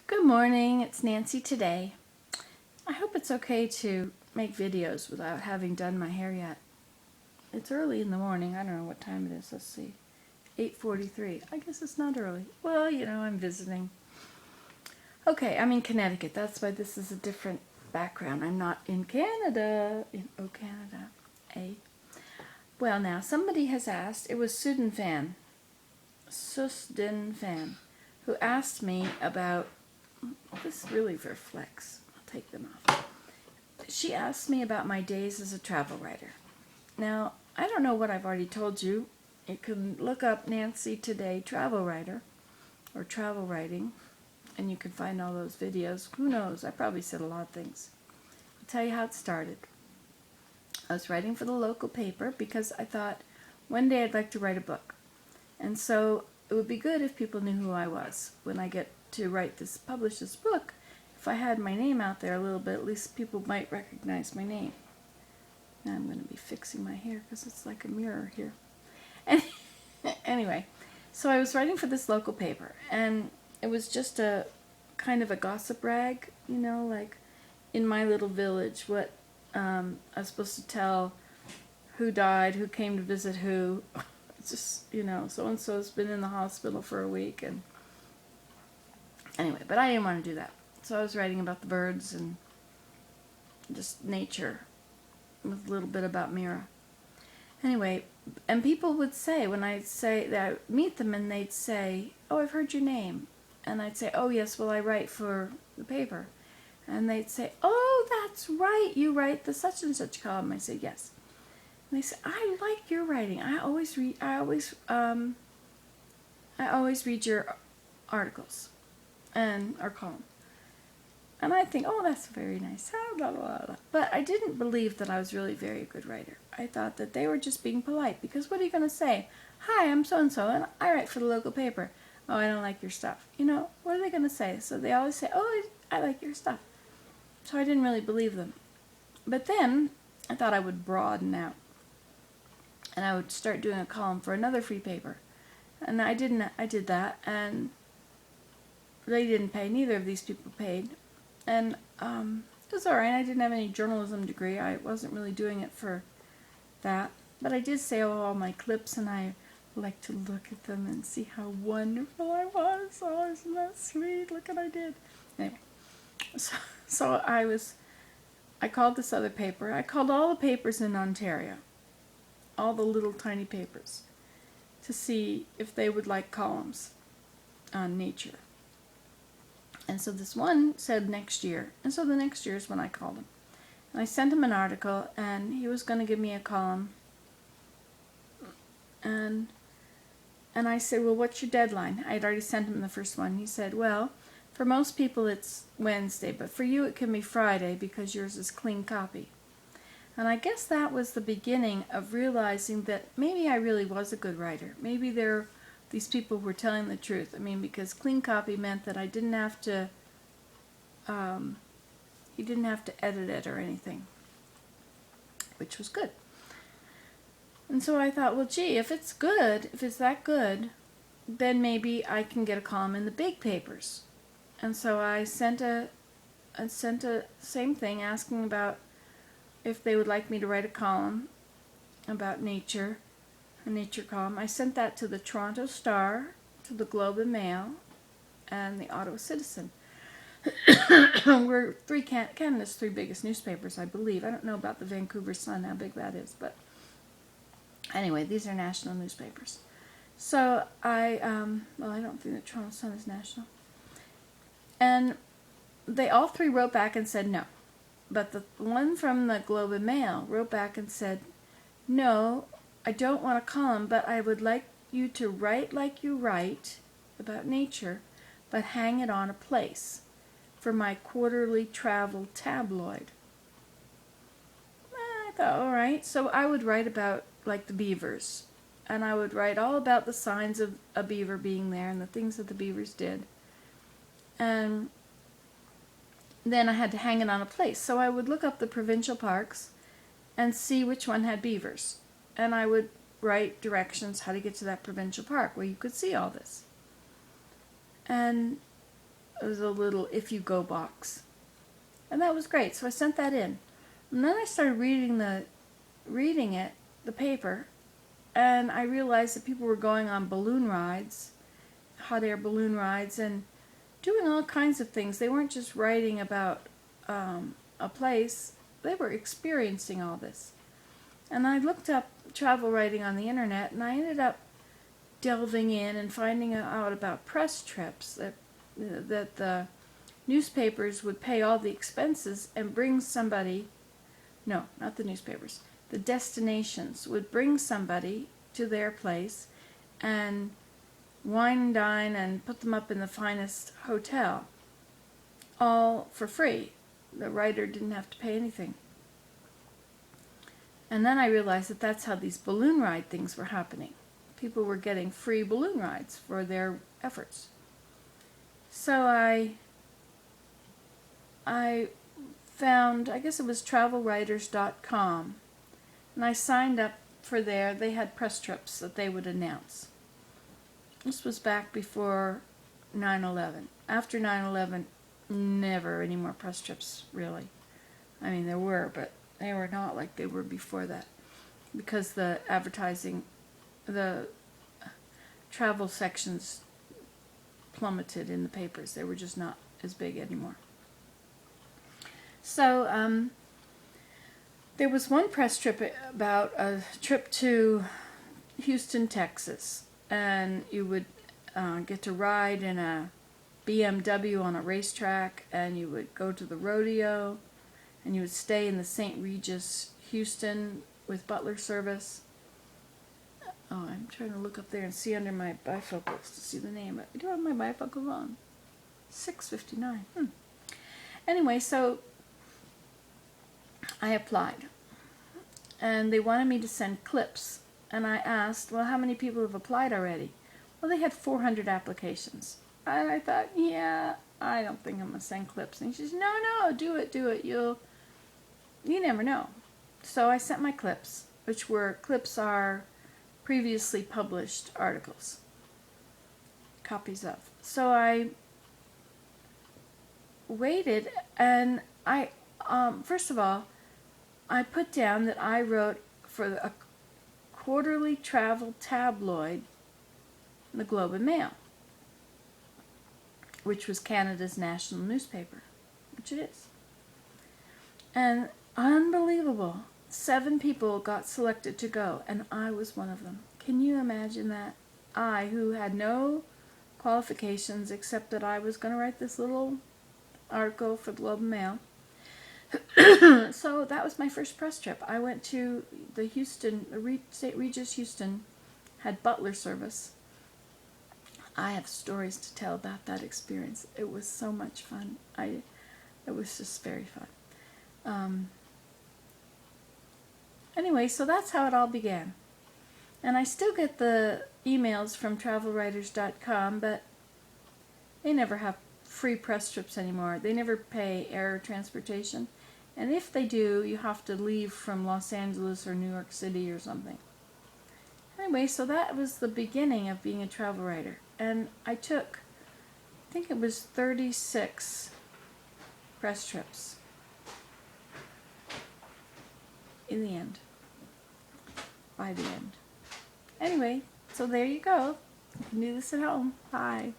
Good morning, it's Nancy today. I hope it's okay to make videos without having done my hair yet. It's early in the morning, I don't know what time it is, let's see. 8:43, I guess it's not early. Well, I'm visiting. Okay, I'm in Connecticut, that's why this is a different background. I'm not in Canada, Canada, eh? Well now, somebody has asked, it was Susden Fan, who asked me about, this really reflects, I'll take them off. She asked me about my days as a travel writer. Now, I don't know what I've already told you. You can look up Nancy Today Travel Writer or travel writing, and you can find all those videos. Who knows? I probably said a lot of things. I'll tell you how it started. I was writing for the local paper because I thought one day I'd like to write a book. And so it would be good if people knew who I was. When I get to publish this book, if I had my name out there a little bit, at least people might recognize my name. Now I'm going to be fixing my hair because it's like a mirror here. And anyway, so I was writing for this local paper, and it was just a kind of a gossip rag, like in my little village, what I was supposed to tell who died, who came to visit who. It's just, so-and-so's been in the hospital for a week, and anyway, but I didn't want to do that. So I was writing about the birds and just nature with a little bit about Mira. Anyway, and people would say, when I'd say that, I'd meet them and they'd say, "Oh, I've heard your name." And I'd say, "Oh, yes, well, I write for the paper." And they'd say, "Oh, that's right, you write the such and such column." I said, "Yes." And they said, "I like your writing. I always read your articles and our column." And I think, "Oh, that's very nice." Blah, blah, blah. But I didn't believe that I was really a very good writer. I thought that they were just being polite, because what are you going to say? "Hi, I'm so-and-so, and I write for the local paper." "Oh, I don't like your stuff." What are they going to say? So they always say, "Oh, I like your stuff." So I didn't really believe them. But then I thought I would broaden out, and I would start doing a column for another free paper. And I did that, and they didn't pay. Neither of these people paid. And it was all right. I didn't have any journalism degree. I wasn't really doing it for that. But I did save all my clips, and I like to look at them and see how wonderful I was. Oh, isn't that sweet? Look what I did. Anyway, so I called this other paper. I called all the papers in Ontario, all the little tiny papers, to see if they would like columns on nature. And so this one said next year. And so the next year is when I called him. And I sent him an article, and he was going to give me a column. And I said, "Well, what's your deadline?" I had already sent him the first one. He said, "Well, for most people it's Wednesday, but for you it can be Friday because yours is clean copy." And I guess that was the beginning of realizing that maybe I really was a good writer. Maybe these people were telling the truth. Because clean copy meant that I didn't have to, he didn't have to edit it or anything, which was good. And so I thought, well, gee, if it's that good, then maybe I can get a column in the big papers. And so I sent a same thing, asking about if they would like me to write a column about nature, a nature column. I sent that to the Toronto Star, to the Globe and Mail, and the Ottawa Citizen. We're Canada's three biggest newspapers, I believe. I don't know about the Vancouver Sun, how big that is, but anyway, these are national newspapers. So I don't think the Toronto Sun is national. And they all three wrote back and said no. But the one from the Globe and Mail wrote back and said, "No, I don't want a column, but I would like you to write like you write about nature, but hang it on a place for my quarterly travel tabloid." I thought, all right. So I would write about, like, the beavers, and I would write all about the signs of a beaver being there and the things that the beavers did. And then I had to hang it on a place. So I would look up the provincial parks and see which one had beavers. And I would write directions how to get to that provincial park where you could see all this. And was a little "if you go" box, and that was great. So I sent that in, and then I started reading the paper, and I realized that people were going on balloon rides, hot air balloon rides, and doing all kinds of things. They weren't just writing about a place; they were experiencing all this. And I looked up travel writing on the internet, and I ended up delving in and finding out about press trips that the newspapers would pay all the expenses and bring somebody, no, not the newspapers, the destinations would bring somebody to their place and wine and dine and put them up in the finest hotel, all for free. The writer didn't have to pay anything. And then I realized that that's how these balloon ride things were happening. People were getting free balloon rides for their efforts. So I found, I guess it was travelwriters.com, and I signed up for there. They had press trips that they would announce. This was back before 9/11. After 9/11, never any more press trips, really. I mean, there were, but they were not like they were before that, because the advertising, the travel sections plummeted in the papers. They were just not as big anymore. So there was one press trip about a trip to Houston, Texas, and you would get to ride in a BMW on a racetrack, and you would go to the rodeo, and you would stay in the St. Regis, Houston, with butler service. Oh, I'm trying to look up there and see under my bifocals to see the name. I do have my bifocals on. 6:59. Anyway, so I applied, and they wanted me to send clips, and I asked, well, how many people have applied already? Well, they had 400 applications, and I thought, yeah, I don't think I'm going to send clips. And she said, no, do it, you never know. So I sent my clips, which were, clips are previously published articles, copies of. So I waited, and I, first of all, I put down that I wrote for a quarterly travel tabloid, the Globe and Mail, which was Canada's national newspaper, which it is. And unbelievable, 7 people got selected to go, and I was one of them. Can you imagine that? I, who had no qualifications except that I was going to write this little article for the Globe and Mail. So that was my first press trip. I went to the Houston, St. Regis, Houston, had butler service. I have stories to tell about that experience. It was so much fun. It was just very fun. Anyway, so that's how it all began. And I still get the emails from travelwriters.com, but they never have free press trips anymore. They never pay air transportation. And if they do, you have to leave from Los Angeles or New York City or something. Anyway, so that was the beginning of being a travel writer. And I took, I think it was 36 press trips in the end, by the end. Anyway, so there you go. You can do this at home. Bye.